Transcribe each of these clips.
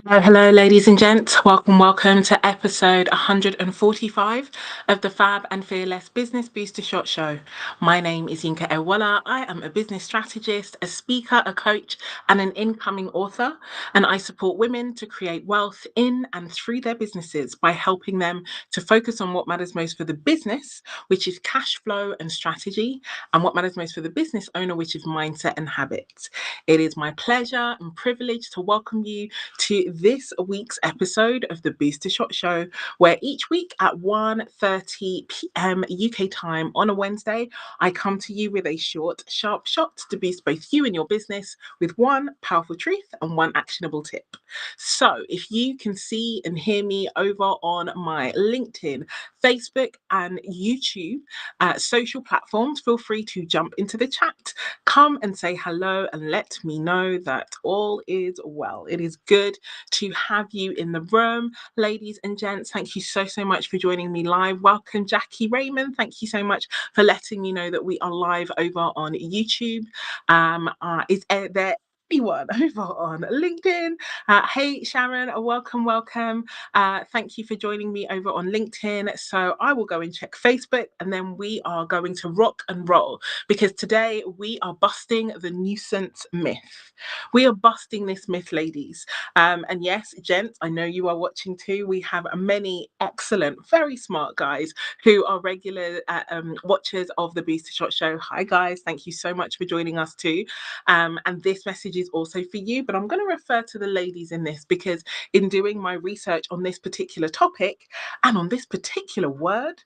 Hello, ladies and gents. Welcome to episode 145 of the FAB and Fearless Business Booster Shot Show. My name is Yinka. I am a business strategist, a speaker, a coach, and an incoming author. And I support women to create wealth in and through their businesses by helping them to focus on what matters most for the business, which is cash flow and strategy, and what matters most for the business owner, which is mindset and habits. It is my pleasure and privilege to welcome you to this week's episode of the Booster Shot Show, where each week at 1:30 p.m. UK time on a Wednesday, I come to you with a short, sharp shot to boost both you and your business with one powerful truth and one actionable tip. So, if you can see and hear me over on my LinkedIn, Facebook, and YouTube social platforms, feel free to jump into the chat, come and say hello, and let me know that all is well. It is good to have you in the room, ladies and gents. Thank you so much for joining me live. Welcome, Jackie Raymond. Thank you so much for letting me know that we are live over on YouTube. Is there anyone over on LinkedIn? Hey, Sharon, welcome. Thank you for joining me over on LinkedIn. So I will go and check Facebook, and then we are going to rock and roll because today we are busting the nuisance myth. We are busting this myth, ladies. And yes, gents, I know you are watching too. We have many excellent, very smart guys who are regular watchers of the Booster Shot Show. Hi, guys. Thank you so much for joining us too. And this message is also for you, but I'm going to refer to the ladies in this because in doing my research on this particular topic and on this particular word,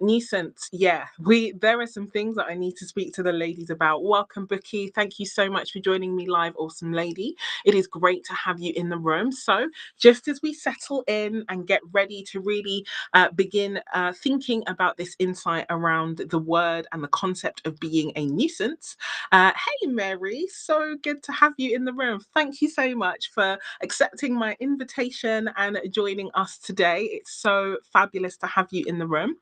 nuisance, there are some things that I need to speak to the ladies about. Welcome, Bookie. Thank you so much for joining me live, awesome lady. It is great to have you in the room. So just as we settle in and get ready to really begin thinking about this insight around the word and the concept of being a nuisance, hey, Mary, so good to have you in the room. Thank you so much for accepting my invitation and joining us today. It's so fabulous to have you in the room.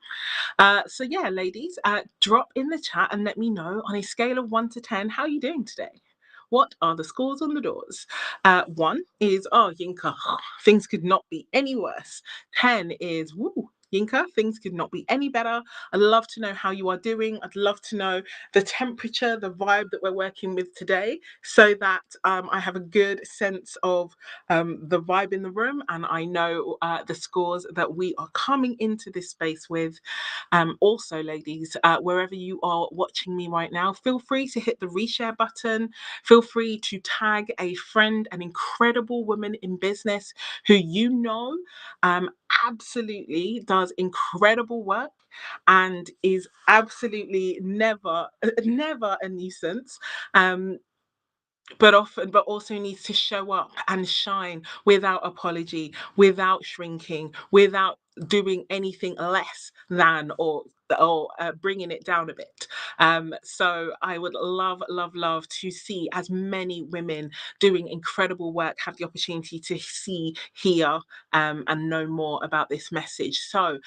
So yeah, ladies, drop in the chat and let me know on a scale of 1 to 10, how are you doing today? What are the scores on the doors? 1 is, oh, Yinka, things could not be any worse. 10 is, woo, Yinka, things could not be any better. I'd love to know how you are doing. I'd love to know the temperature, the vibe that we're working with today, so that I have a good sense of the vibe in the room, and I know the scores that we are coming into this space with. Also, ladies, wherever you are watching me right now, feel free to hit the reshare button. Feel free to tag a friend, an incredible woman in business who you know absolutely does incredible work and is absolutely never a nuisance. But also needs to show up and shine without apology, without shrinking, without doing anything less than or bringing it down a bit. So I would love to see as many women doing incredible work have the opportunity to see, hear, and know more about this message. So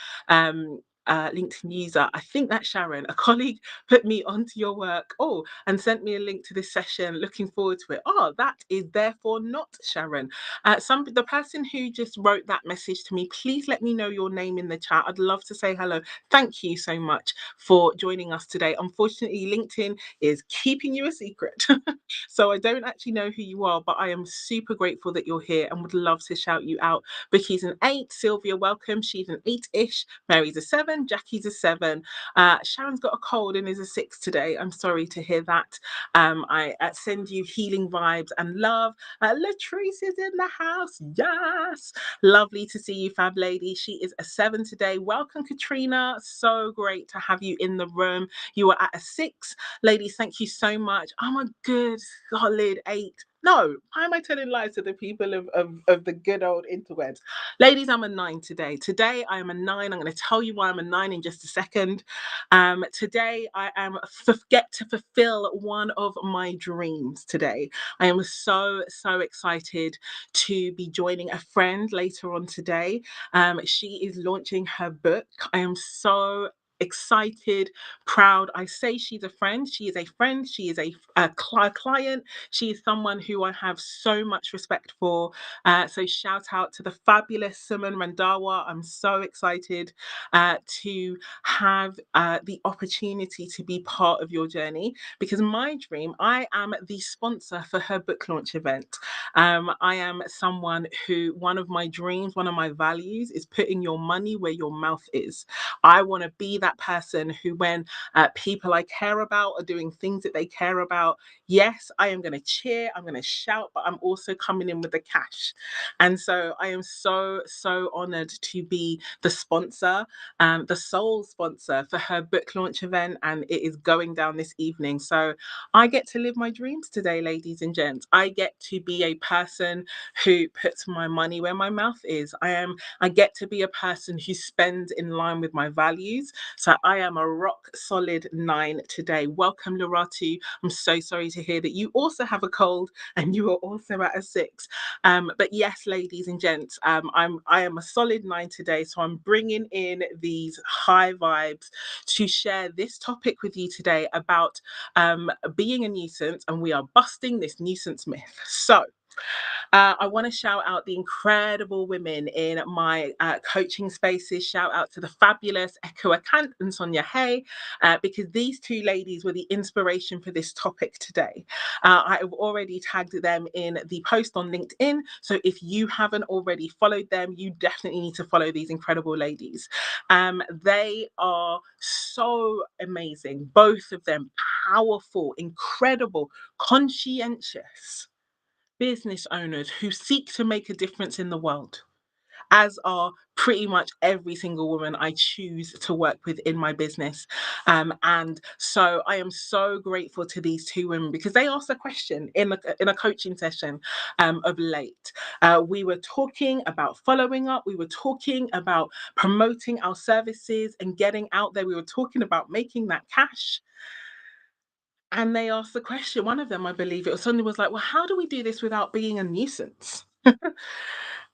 LinkedIn user, I think that's Sharon, a colleague put me onto your work. Oh, and sent me a link to this session. Looking forward to it. Oh, that is therefore not Sharon. The person who just wrote that message to me, please let me know your name in the chat. I'd love to say hello. Thank you so much for joining us today. Unfortunately, LinkedIn is keeping you a secret. So I don't actually know who you are, but I am super grateful that you're here and would love to shout you out. Becky's an 8, Sylvia, welcome. She's an 8-ish. Mary's a 7, Jackie's a 7. Sharon's got a cold and is a 6 today. I'm sorry to hear that. I send you healing vibes and love. Latrice is in the house. Yes. Lovely to see you, Fab Lady. She is a 7 today. Welcome, Katrina. So great to have you in the room. You are at a 6. Ladies, thank you so much. I'm a good, solid 8. No, why am I telling lies to the people of the good old interwebs? Ladies, I'm a 9 today. Today, I am a 9. I'm going to tell you why I'm a 9 in just a second. Today, I am get to fulfill one of my dreams today. I am so excited to be joining a friend later on today. She is launching her book. I am so excited, proud. I say she's a friend. She is a friend. She is a client. She is someone who I have so much respect for. So shout out to the fabulous Suman Randawa. I'm so excited to have the opportunity to be part of your journey, because my dream, I am the sponsor for her book launch event. I am someone who, one of my dreams, one of my values is putting your money where your mouth is. I want to be that person who, when people I care about are doing things that they care about, yes, I am going to cheer, I'm going to shout, but I'm also coming in with the cash. And so I am so, so honored to be the sponsor, the sole sponsor for her book launch event, and it is going down this evening. So I get to live my dreams today, ladies and gents. I get to be a person who puts my money where my mouth is. I get to be a person who spends in line with my values. So I am a rock solid 9 today. Welcome, Loratu. I'm so sorry to hear that you also have a cold and you are also at a 6. But yes, ladies and gents, I am a solid 9 today. So I'm bringing in these high vibes to share this topic with you today about being a nuisance, and we are busting this nuisance myth. So I want to shout out the incredible women in my coaching spaces. Shout out to the fabulous Echo Akant and Sonia Hay, because these two ladies were the inspiration for this topic today. I have already tagged them in the post on LinkedIn. So if you haven't already followed them, you definitely need to follow these incredible ladies. They are so amazing, both of them powerful, incredible, conscientious business owners who seek to make a difference in the world, as are pretty much every single woman I choose to work with in my business. And so I am so grateful to these two women, because they asked a question in a coaching session of late. We were talking about following up. We were talking about promoting our services and getting out there. We were talking about making that cash. And they asked the question, one of them, I believe it was, suddenly was like, well, how do we do this without being a nuisance?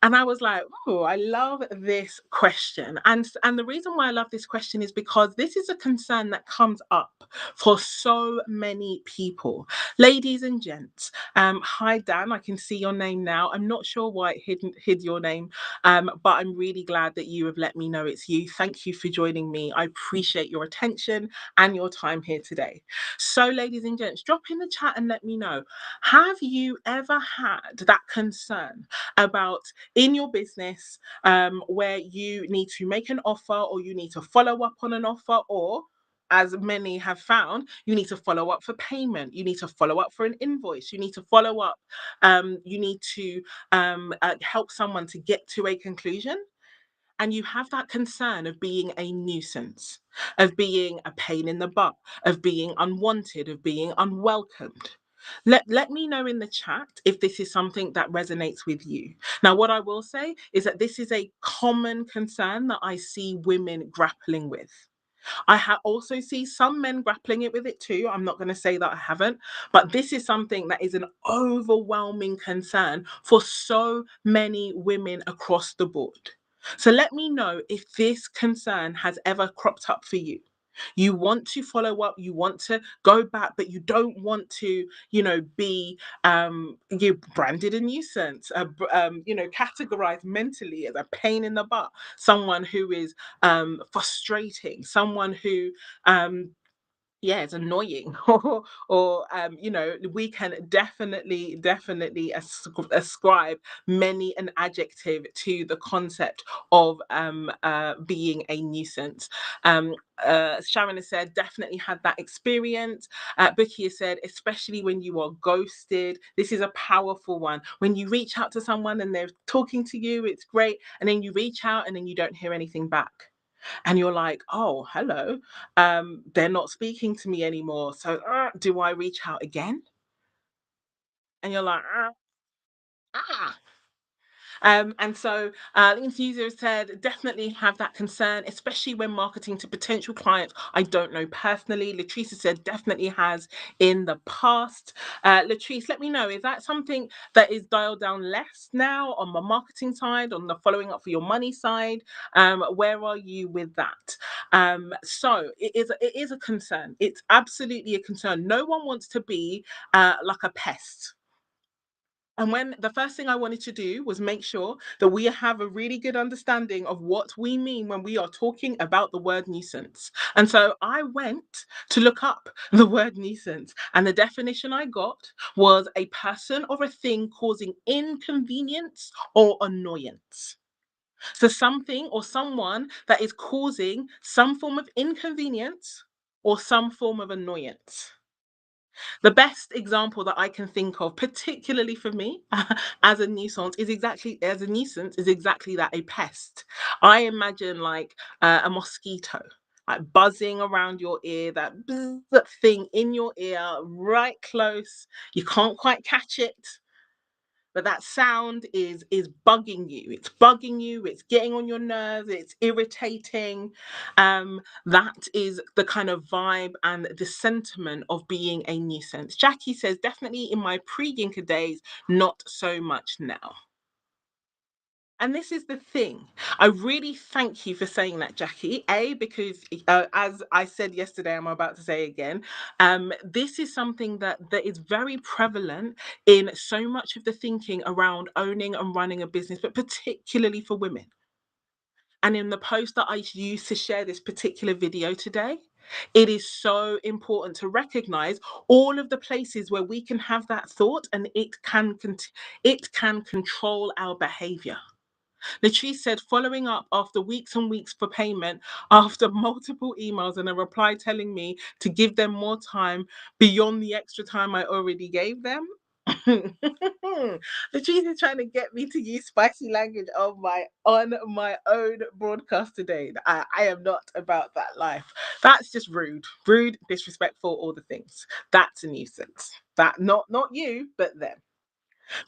And I was like, oh, I love this question. And the reason why I love this question is because this is a concern that comes up for so many people. Ladies and gents, hi, Dan, I can see your name now. I'm not sure why it hid your name, but I'm really glad that you have let me know it's you. Thank you for joining me. I appreciate your attention and your time here today. So, ladies and gents, drop in the chat and let me know, have you ever had that concern about in your business where you need to make an offer, or you need to follow up on an offer, or as many have found, you need to follow up for payment, you need to follow up for an invoice, you need to follow up, you need to help someone to get to a conclusion, and you have that concern of being a nuisance, of being a pain in the butt, of being unwanted, of being unwelcomed. Let me know in the chat if this is something that resonates with you. Now, what I will say is that this is a common concern that I see women grappling with. Also see some men grappling it with it too. I'm not going to say that I haven't, but this is something that is an overwhelming concern for so many women across the board. So let me know if this concern has ever cropped up for you. You want to follow up, you want to go back, but you don't want to, be you branded a nuisance, categorized mentally as a pain in the butt, someone who is frustrating, someone who yeah, it's annoying, we can definitely ascribe many an adjective to the concept of being a nuisance. Sharon has said, definitely had that experience. Buki has said, especially when you are ghosted. This is a powerful one. When you reach out to someone and they're talking to you, it's great. And then you reach out and then you don't hear anything back. And you're like, oh, hello, they're not speaking to me anymore. So do I reach out again? And you're like, ah. And so LinkedIn user said, definitely have that concern, especially when marketing to potential clients I don't know personally. Latrice said, definitely has in the past. Latrice, let me know, is that something that is dialed down less now on the marketing side, on the following up for your money side? Where are you with that? So it is a concern. It's absolutely a concern. No one wants to be like a pest. And when the first thing I wanted to do was make sure that we have a really good understanding of what we mean when we are talking about the word nuisance. And so I went to look up the word nuisance, and the definition I got was a person or a thing causing inconvenience or annoyance. So something or someone that is causing some form of inconvenience or some form of annoyance. The best example that I can think of, particularly for me, as a nuisance is exactly that, a pest. I imagine like a mosquito, like buzzing around your ear, that bzz thing in your ear, right close. You can't quite catch it, but that sound is bugging you. It's bugging you, it's getting on your nerves, it's irritating. That is the kind of vibe and the sentiment of being a nuisance. Jackie says, definitely in my pre-Yinka days, not so much now. And this is the thing. I really thank you for saying that, Jackie. Because as I said yesterday, I'm about to say again, this is something that is very prevalent in so much of the thinking around owning and running a business, but particularly for women. And in the post that I used to share this particular video today, it is so important to recognize all of the places where we can have that thought, and it can control our behavior. Latrice said, following up after weeks and weeks for payment, after multiple emails and a reply telling me to give them more time beyond the extra time I already gave them. Latrice is trying to get me to use spicy language on my own broadcast today. I am not about that life. That's just rude, disrespectful, all the things. That's a nuisance. That not you, but them.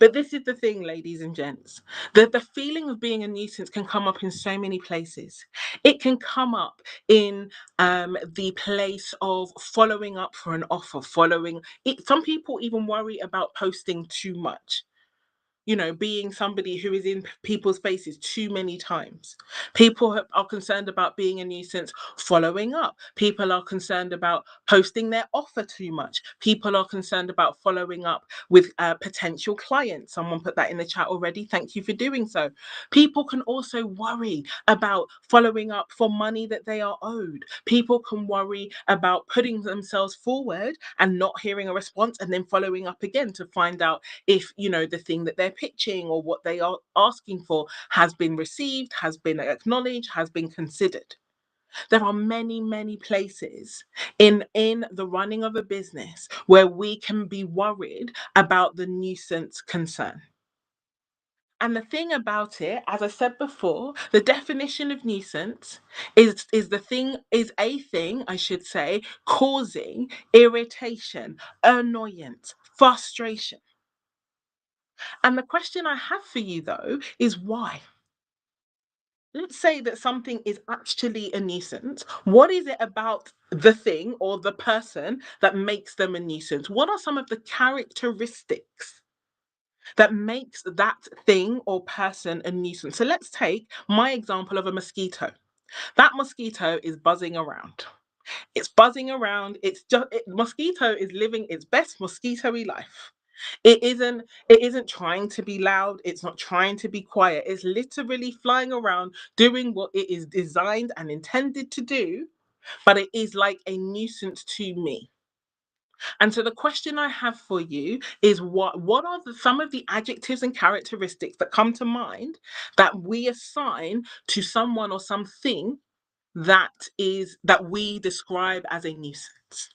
But this is the thing, ladies and gents, that the feeling of being a nuisance can come up in so many places. It can come up in the place of following up for an offer, following it. Some people even worry about posting too much, being somebody who is in people's faces too many times. People are concerned about being a nuisance following up. People are concerned about posting their offer too much. People are concerned about following up with potential clients. Someone put that in the chat already. Thank you for doing so. People can also worry about following up for money that they are owed. People can worry about putting themselves forward and not hearing a response and then following up again to find out if the thing that they're pitching or what they are asking for has been received, has been acknowledged, has been considered. There are many places in the running of a business where we can be worried about the nuisance concern. And the thing about it, as I said before, the definition of nuisance is a thing, I should say, causing irritation, annoyance, frustration. And the question I have for you, though, is why? Let's say that something is actually a nuisance. What is it about the thing or the person that makes them a nuisance? What are some of the characteristics that makes that thing or person a nuisance? So let's take my example of a mosquito. That mosquito is buzzing around. It's buzzing around. Mosquito is living its best mosquito-y life. It isn't trying to be loud, it's not trying to be quiet. It's literally flying around doing what it is designed and intended to do, but it is like a nuisance to me. And so the question I have for you is what are some of the adjectives and characteristics that come to mind that we assign to someone or something that we describe as a nuisance?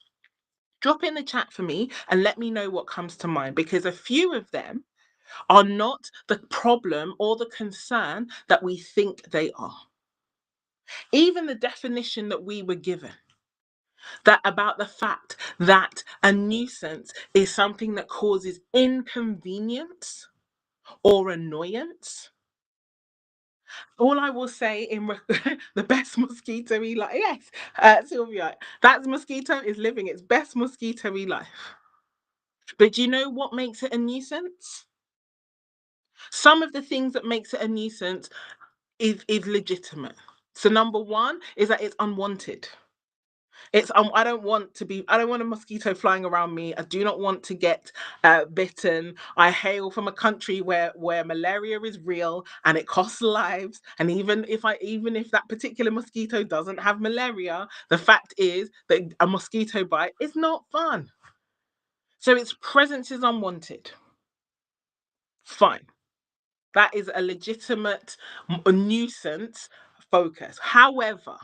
Drop in the chat for me and let me know what comes to mind, because a few of them are not the problem or the concern that we think they are. Even the definition that we were given, that about the fact that a nuisance is something that causes inconvenience or annoyance, All I will say the best mosquito life, yes, Sylvia, that mosquito is living its best mosquito life. But do you know what makes it a nuisance? Some of the things that makes it a nuisance is legitimate. So number one is that it's unwanted. It's I don't want a mosquito flying around me. I do not want to get bitten. I hail from a country where malaria is real and it costs lives. And even if that particular mosquito doesn't have malaria, the fact is that a mosquito bite is not fun. So its presence is unwanted. Fine. That is a legitimate nuisance focus. However,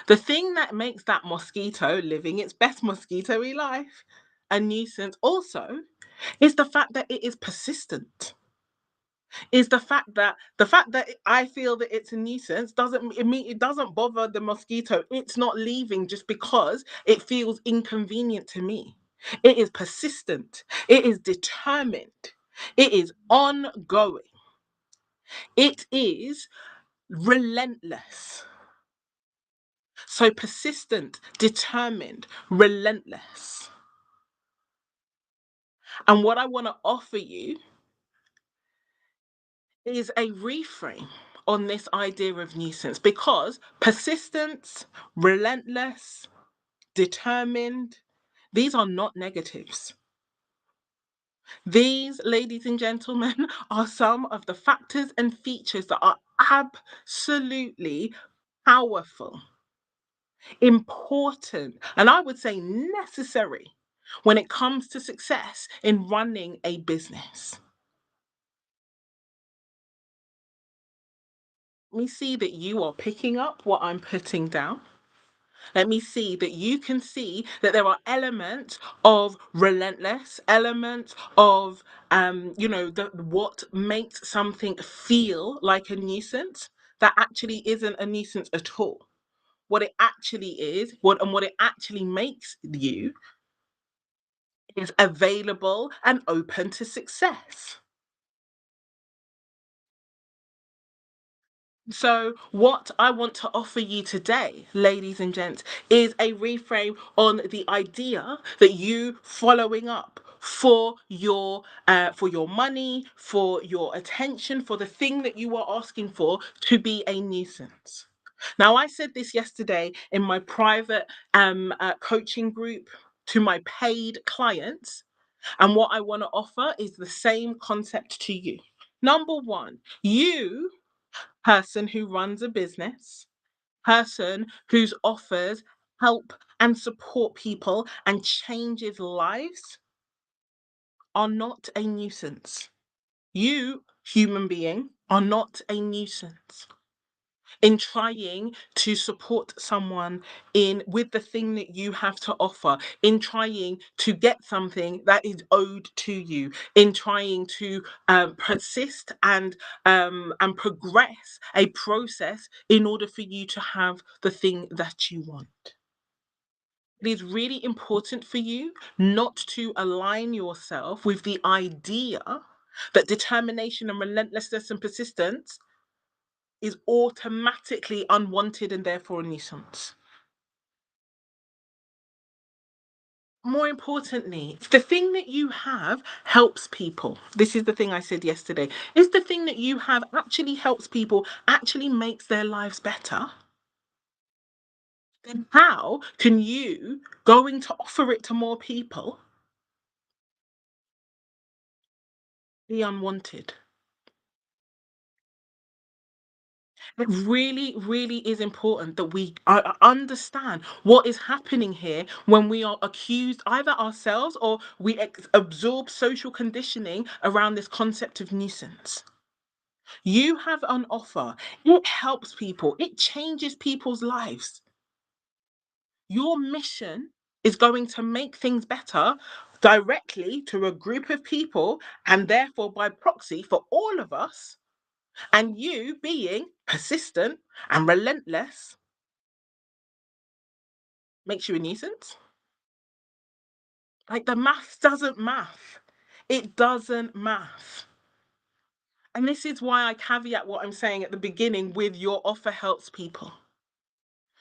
the thing that makes that mosquito living its best mosquito-y life a nuisance also is the fact that it is persistent. Is the fact that I feel that it's a nuisance doesn't it mean it doesn't bother the mosquito. It's not leaving just because it feels inconvenient to me. It is persistent. It is determined. It is ongoing. It is relentless. So persistent, determined, relentless. And what I want to offer you is a reframe on this idea of nuisance because persistence, relentless, determined, these are not negatives. These, ladies and gentlemen, are some of the factors and features that are absolutely powerful, important, and I would say necessary when it comes to success in running a business. Let me see that you are picking up what I'm putting down. Let me see that you can see that there are elements of relentless, elements of what makes something feel like a nuisance that actually isn't a nuisance at all. What it actually is, what it actually makes you is available and open to success. So, what I want to offer you today, ladies and gents, is a reframe on the idea that you following up for your money, for your attention, for the thing that you are asking for to be a nuisance. Now, I said this yesterday in my private coaching group to my paid clients, and what I want to offer is the same concept to you. Number one, you person who runs a business, person who's offers help and support people and changes lives are not a nuisance. You, human being, are not a nuisance in trying to support someone in with the thing that you have to offer, in trying to get something that is owed to you, in trying to persist and progress a process in order for you to have the thing that you want. It is really important for you not to align yourself with the idea that determination and relentlessness and persistence is automatically unwanted and therefore a nuisance. More importantly, if the thing that you have helps people, this is the thing I said yesterday, if the thing that you have actually helps people, actually makes their lives better, then how can you going to offer it to more people be unwanted? It really, really is important that we understand what is happening here when we are accused either ourselves or we absorb social conditioning around this concept of nuisance. You have an offer, it helps people, it changes people's lives. Your mission is going to make things better directly to a group of people and therefore by proxy for all of us. And you being persistent and relentless makes you a nuisance. Like the math doesn't math. It doesn't math. And this is why I caveat what I'm saying at the beginning with your offer helps people.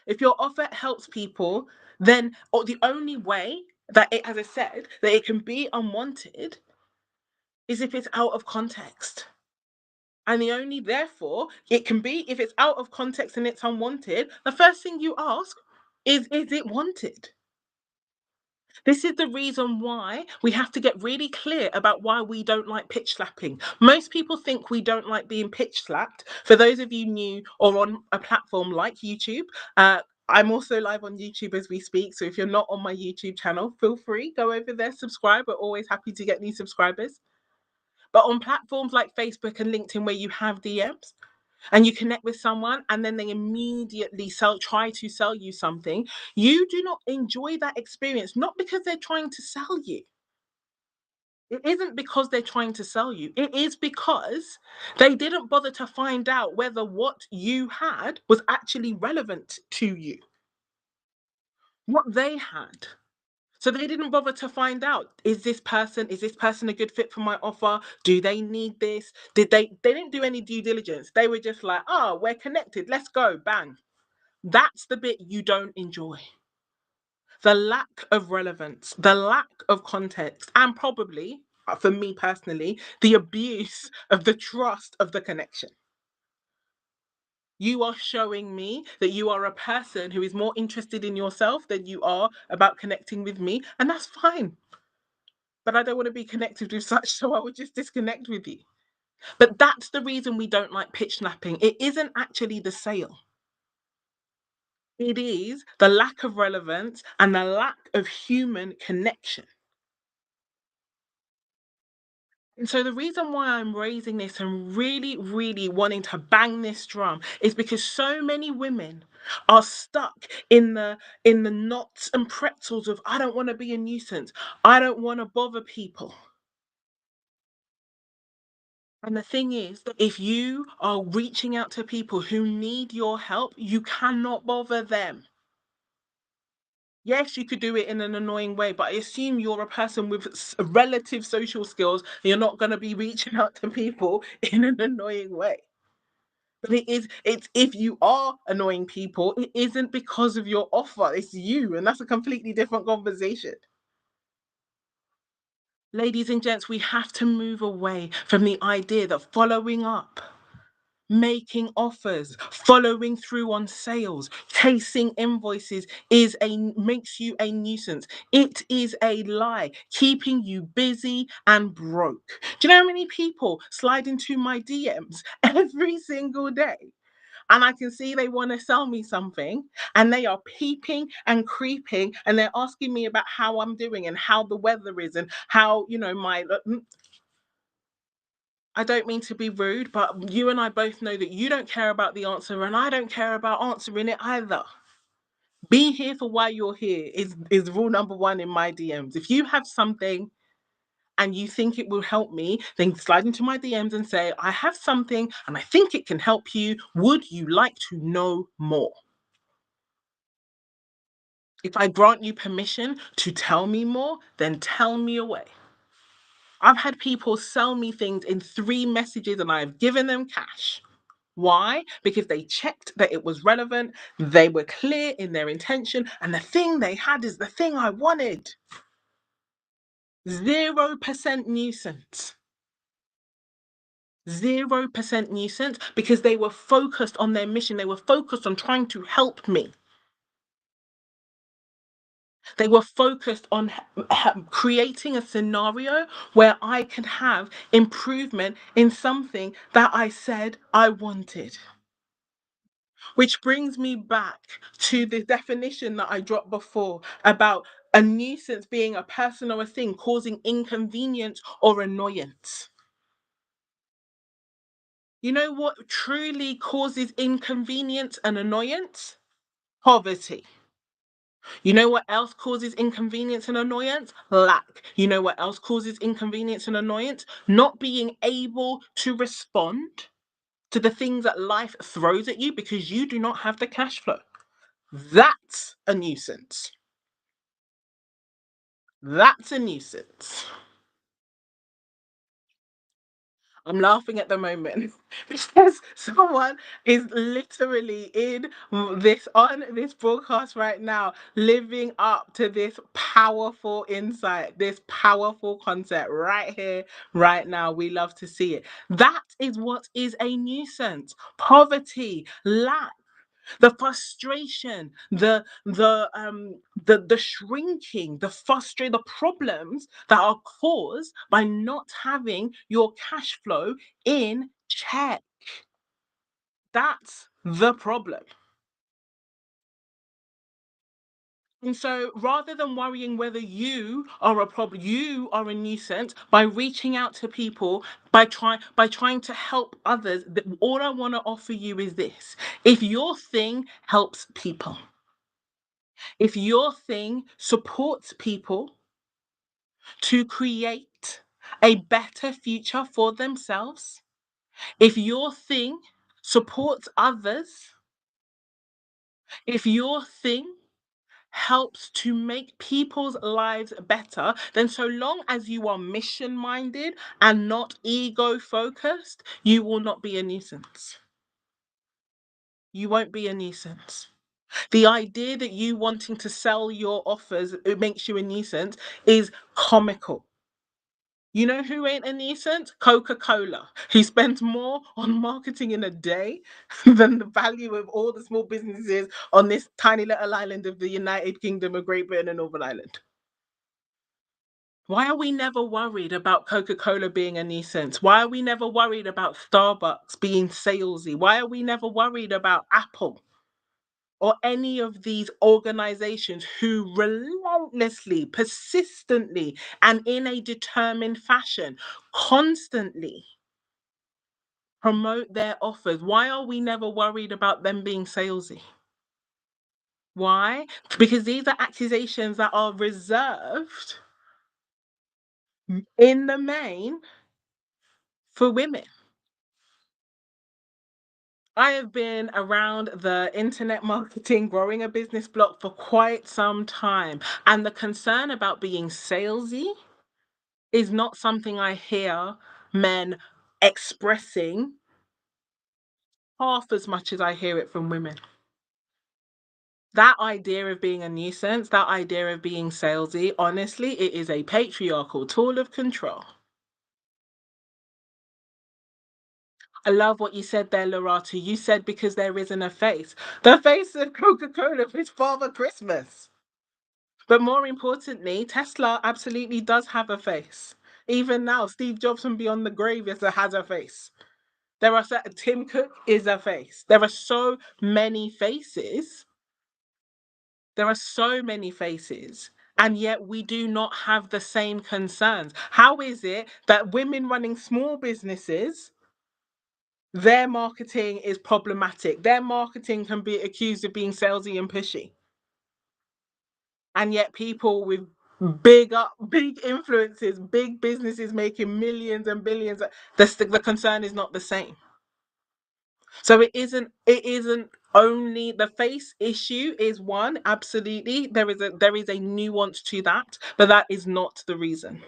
If your offer helps people, then or the only way that it, as I said, that it can be unwanted is if it's out of context. And the only, therefore, it can be if it's out of context and it's unwanted, the first thing you ask is it wanted? This is the reason why we have to get really clear about why we don't like pitch slapping. Most people think we don't like being pitch slapped. For those of you new or on a platform like YouTube, I'm also live on YouTube as we speak. So if you're not on my YouTube channel, feel free, go over there, subscribe. We're always happy to get new subscribers. But on platforms like Facebook and LinkedIn, where you have DMs, and you connect with someone and then they immediately try to sell you something, you do not enjoy that experience, not because they're trying to sell you. It isn't because they're trying to sell you. It is because they didn't bother to find out whether what you had was actually relevant to you, what they had. So they didn't bother to find out, is this person a good fit for my offer? Do they need this? They didn't do any due diligence. They were just like, oh, we're connected. Let's go. Bang. That's the bit you don't enjoy. The lack of relevance, the lack of context, and probably, for me personally, the abuse of the trust of the connection. You are showing me that you are a person who is more interested in yourself than you are about connecting with me, and that's fine. But I don't want to be connected with such, so I would just disconnect with you. But that's the reason we don't like pitch snapping. It isn't actually the sale. It is the lack of relevance and the lack of human connection. And so the reason why I'm raising this and really, really wanting to bang this drum is because so many women are stuck in the knots and pretzels of I don't want to be a nuisance. I don't want to bother people. And the thing is that if you are reaching out to people who need your help, you cannot bother them. Yes, you could do it in an annoying way, but I assume you're a person with relative social skills. And you're not going to be reaching out to people in an annoying way. But it's if you are annoying people, it isn't because of your offer, it's you. And that's a completely different conversation. Ladies and gents, we have to move away from the idea that following up, making offers, following through on sales, chasing invoices makes you a nuisance. It is a lie, keeping you busy and broke. Do you know how many people slide into my DMs every single day? And I can see they want to sell me something, and they are peeping and creeping, and they're asking me about how I'm doing and how the weather is and how, my I don't mean to be rude, but you and I both know that you don't care about the answer and I don't care about answering it either. Be here for why you're here is rule number one in my DMs. If you have something and you think it will help me, then slide into my DMs and say, I have something and I think it can help you. Would you like to know more? If I grant you permission to tell me more, then tell me away. I've had people sell me things in 3 messages and I've given them cash. Why? Because they checked that it was relevant, they were clear in their intention, and the thing they had is the thing I wanted. 0% nuisance. 0% nuisance because they were focused on their mission. They were focused on trying to help me. They were focused on creating a scenario where I could have improvement in something that I said I wanted. Which brings me back to the definition that I dropped before about a nuisance being a person or a thing causing inconvenience or annoyance. You know what truly causes inconvenience and annoyance? Poverty. You know what else causes inconvenience and annoyance? Lack. You know what else causes inconvenience and annoyance? Not being able to respond to the things that life throws at you because you do not have the cash flow. That's a nuisance. That's a nuisance. I'm laughing at the moment because someone is literally in this broadcast right now, living up to this powerful insight, this powerful concept right here, right now. We love to see it. That is what is a nuisance. Poverty, lack, the frustration, the shrinking, the problems that are caused by not having your cash flow in check. That's the problem. And so rather than worrying whether you are a problem, you are a nuisance, by reaching out to people, by trying to help others, all I want to offer you is this. If your thing helps people, if your thing supports people to create a better future for themselves, if your thing supports others, if your thing helps to make people's lives better, then so long as you are mission minded and not ego focused, you will not be a nuisance. You won't be a nuisance. The idea that you wanting to sell your offers, it makes you a nuisance, is comical. You know who ain't a nuisance? Coca-Cola, who spends more on marketing in a day than the value of all the small businesses on this tiny little island of the United Kingdom of Great Britain and Northern Ireland. Why are we never worried about Coca-Cola being a nuisance? Why are we never worried about Starbucks being salesy? Why are we never worried about Apple or any of these organizations who relentlessly, persistently, and in a determined fashion constantly promote their offers? Why are we never worried about them being salesy? Why? Because these are accusations that are reserved in the main for women. I have been around the internet marketing, growing a business block for quite some time. And the concern about being salesy is not something I hear men expressing half as much as I hear it from women. That idea of being a nuisance, that idea of being salesy, honestly, it is a patriarchal tool of control. I love what you said there, Lorata. You said because there isn't a face. The face of Coca-Cola is Father Christmas. But more importantly, Tesla absolutely does have a face. Even now, Steve Jobs from Beyond the Grave has a face. Tim Cook is a face. There are so many faces. There are so many faces. And yet we do not have the same concerns. How is it that women running small businesses, their marketing is problematic? Their marketing can be accused of being salesy and pushy. And yet people with big influences, big businesses making millions and billions, the concern is not the same. So it isn't only the face issue is one, absolutely. There is a nuance to that, but that is not the reason.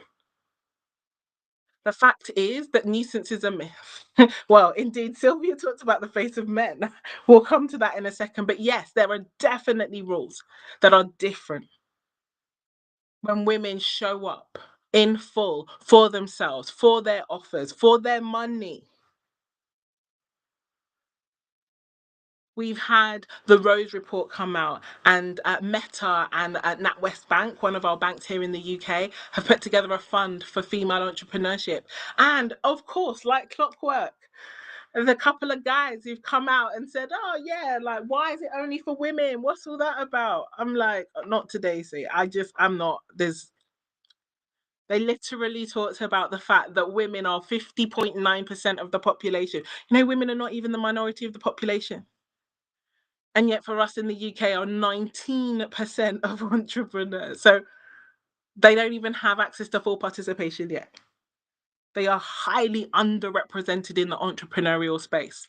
The fact is that nuisance is a myth. Well, indeed, Sylvia talked about the face of men. We'll come to that in a second. But yes, there are definitely rules that are different when women show up in full for themselves, for their offers, for their money. We've had the Rose report come out, and Meta and NatWest Bank, one of our banks here in the UK, have put together a fund for female entrepreneurship. And of course, like clockwork, there's a couple of guys who've come out and said, "Oh yeah, like why is it only for women? What's all that about?" I'm like, not today, see. I'm not. They literally talked about the fact that women are 50.9% of the population. You know, women are not even the minority of the population. And yet for us in the UK are 19% of entrepreneurs. So they don't even have access to full participation yet. They are highly underrepresented in the entrepreneurial space.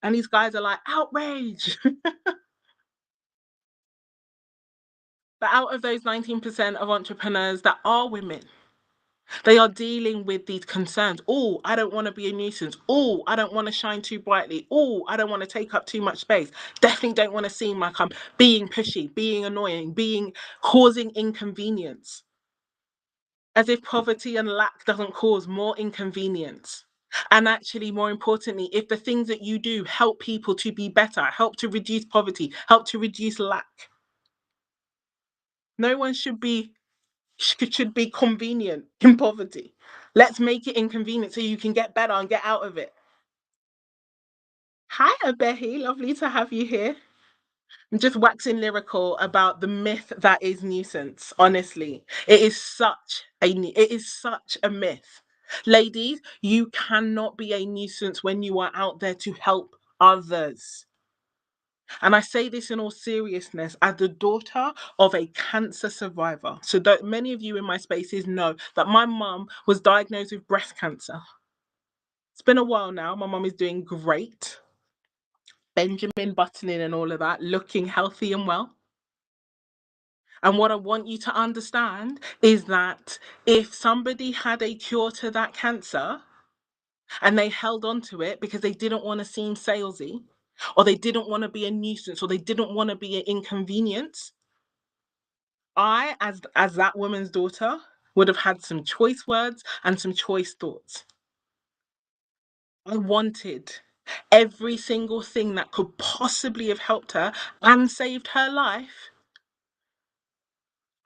And these guys are like, outrage. But out of those 19% of entrepreneurs that are women, They are dealing with these concerns. Oh, I don't want to be a nuisance. Oh, I don't want to shine too brightly. Oh, I don't want to take up too much space. Definitely don't want to seem like I'm being pushy, being annoying, being causing inconvenience. As if poverty and lack doesn't cause more inconvenience. And actually, more importantly, if the things that you do help people to be better, help to reduce poverty, help to reduce lack, no one should be convenient in poverty. Let's make it inconvenient so you can get better and get out of it. Hi, Abehi. Lovely to have you here. I'm just waxing lyrical about the myth that is nuisance. Honestly, it is such a myth. Ladies, you cannot be a nuisance when you are out there to help others. And I say this in all seriousness as the daughter of a cancer survivor. So many of you in my spaces know that my mum was diagnosed with breast cancer. It's been a while now. My mum is doing great. Benjamin buttoning and all of that, looking healthy and well. And what I want you to understand is that if somebody had a cure to that cancer and they held on to it because they didn't want to seem salesy, or they didn't want to be a nuisance, or they didn't want to be an inconvenience, as that woman's daughter, would have had some choice words and some choice thoughts. I wanted every single thing that could possibly have helped her and saved her life.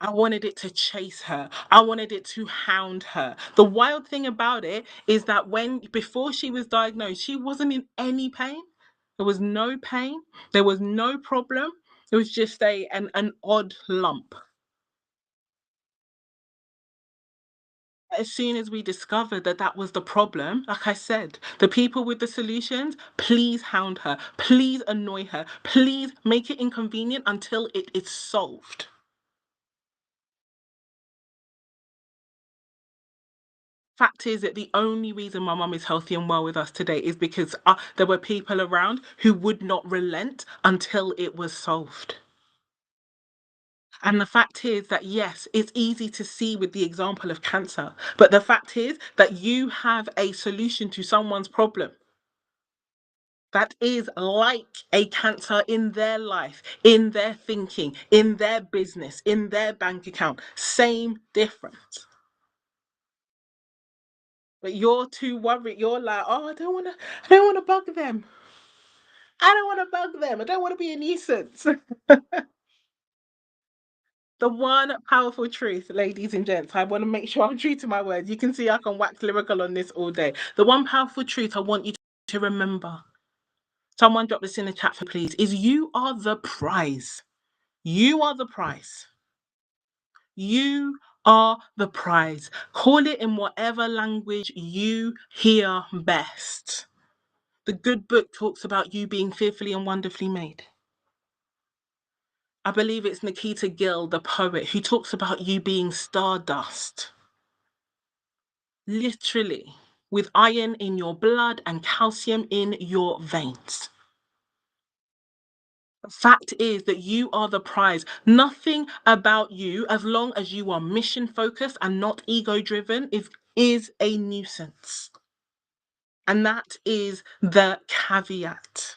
I wanted it to chase her. I wanted it to hound her. The wild thing about it is that before she was diagnosed, she wasn't in any pain. There was no pain. There was no problem. It was just an odd lump. As soon as we discovered that that was the problem, like I said, the people with the solutions, please hound her, please annoy her, please make it inconvenient until it is solved. Fact is that the only reason my mum is healthy and well with us today is because there were people around who would not relent until it was solved. And the fact is that, yes, it's easy to see with the example of cancer, but the fact is that you have a solution to someone's problem that is like a cancer in their life, in their thinking, in their business, in their bank account. Same difference. But you're too worried. You're like, oh, I don't want to bug them. I don't want to bug them. I don't want to be a nuisance. The one powerful truth, ladies and gents, I want to make sure I'm true to my words. You can see I can wax lyrical on this all day. The one powerful truth I want you to remember, someone drop this in the chat for please, is you are the prize. You are the prize. You are the prize. Call it in whatever language you hear best. The good book talks about you being fearfully and wonderfully made. I believe it's Nikita Gill, the poet, who talks about you being stardust. Literally, with iron in your blood and calcium in your veins. The fact is that you are the prize. Nothing about you, as long as you are mission focused and not ego driven, is a nuisance. And that is the caveat.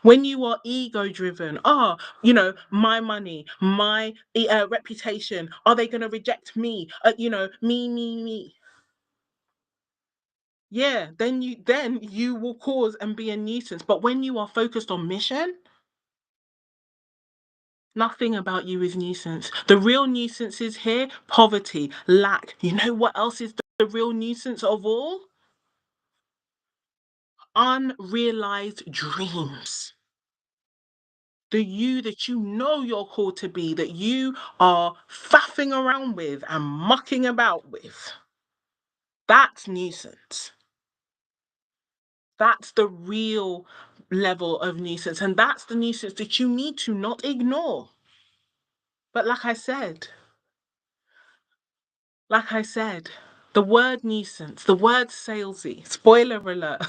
When you are ego driven, my money, my reputation, are they going to reject me? Me. Yeah, then you will cause and be a nuisance. But when you are focused on mission, nothing about you is nuisance. The real nuisance is here, poverty, lack. You know what else is the real nuisance of all? Unrealized dreams. The you that you know you're called to be, that you are faffing around with and mucking about with. That's nuisance. That's the real level of nuisance. And that's the nuisance that you need to not ignore. But like I said, the word nuisance, the word salesy, spoiler alert,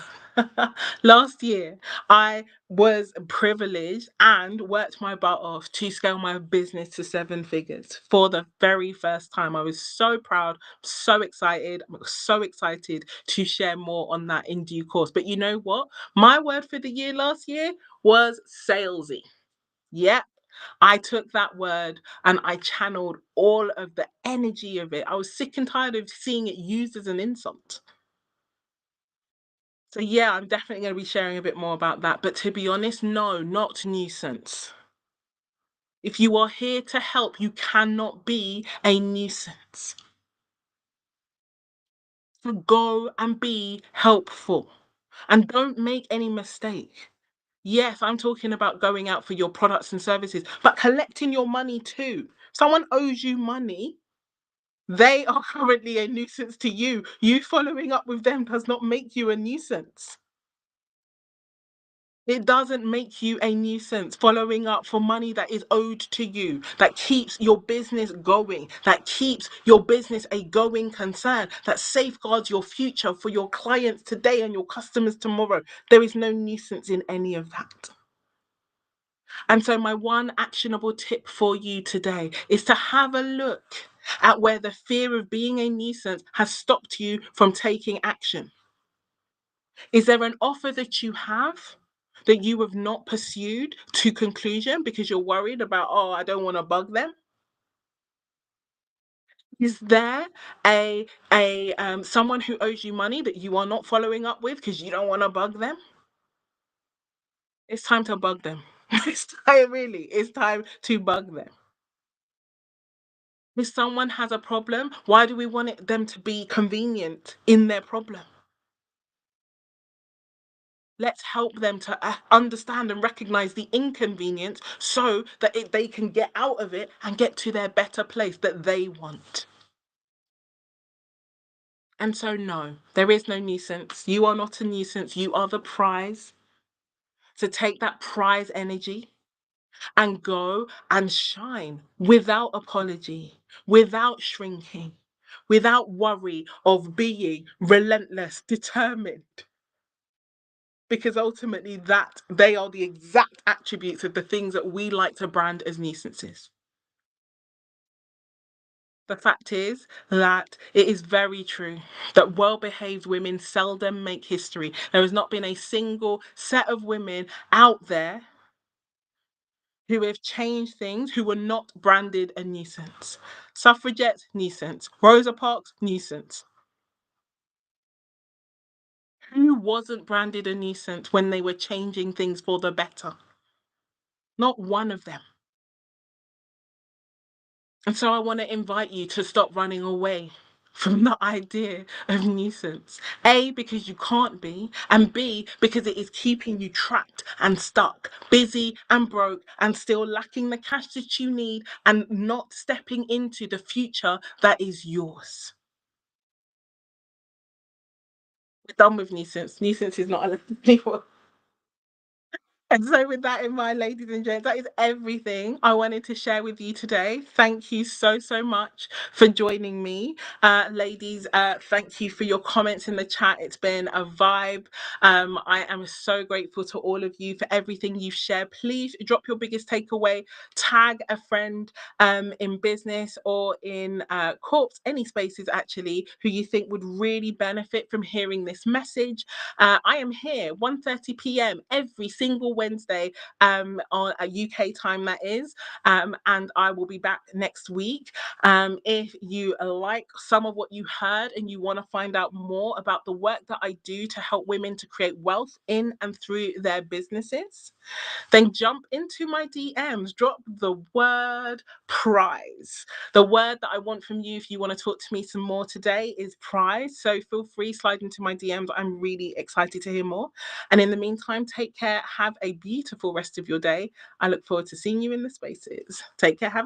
Last year, I was privileged and worked my butt off to scale my business to seven figures for the very first time. I was so proud, so excited. I'm so excited to share more on that in due course. But you know what? My word for the year last year was salesy. Yep. I took that word and I channeled all of the energy of it. I was sick and tired of seeing it used as an insult. So yeah, I'm definitely going to be sharing a bit more about that. But to be honest, no, not nuisance. If you are here to help, you cannot be a nuisance. So go and be helpful. And don't make any mistake. Yes, I'm talking about going out for your products and services, but collecting your money too. Someone owes you money. They are currently a nuisance to you. You following up with them does not make you a nuisance. It doesn't make you a nuisance following up for money that is owed to you, that keeps your business going, that keeps your business a going concern, that safeguards your future for your clients today and your customers tomorrow. There is no nuisance in any of that. And so, my one actionable tip for you today is to have a look at where the fear of being a nuisance has stopped you from taking action. Is there an offer that you have that you have not pursued to conclusion because you're worried about, oh, I don't want to bug them? Is there a someone who owes you money that you are not following up with because you don't want to bug them? It's time to bug them. It's time, really. It's time to bug them. If someone has a problem, why do we want them to be convenient in their problem? Let's help them to understand and recognize the inconvenience so that they can get out of it and get to their better place that they want. And so, no, there is no nuisance. You are not a nuisance. You are the prize. So take that prize energy and go and shine without apology, without shrinking, without worry of being relentless, determined. Because ultimately that they are the exact attributes of the things that we like to brand as nuisances. The fact is that it is very true that well-behaved women seldom make history. There has not been a single set of women out there who have changed things who were not branded a nuisance. Suffragettes, nuisance. Rosa Parks, nuisance. Who wasn't branded a nuisance when they were changing things for the better? Not one of them. And so I want to invite you to stop running away from the idea of nuisance. A, because you can't be, and B, because it is keeping you trapped and stuck, busy and broke, and still lacking the cash that you need and not stepping into the future that is yours. We're done with nuisance. Nuisance is not allowed anymore. And so, with that in mind, ladies and gents, that is everything I wanted to share with you today. Thank you so, so much for joining me. Ladies, thank you for your comments in the chat. It's been a vibe. I am so grateful to all of you for everything you've shared. Please drop your biggest takeaway, tag a friend in business or in corps, any spaces actually, who you think would really benefit from hearing this message. I am here 1:30 p.m. every single Wednesday on a UK time, that is, and I will be back next week. If you like some of what you heard and you want to find out more about the work that I do to help women to create wealth in and through their businesses, then jump into my DMs, drop the word prize. The word that I want from you if you want to talk to me some more today is prize. So feel free, slide into my DMs. I'm really excited to hear more. And in the meantime, take care. Have a beautiful rest of your day. I look forward to seeing you in the spaces. Take care. Have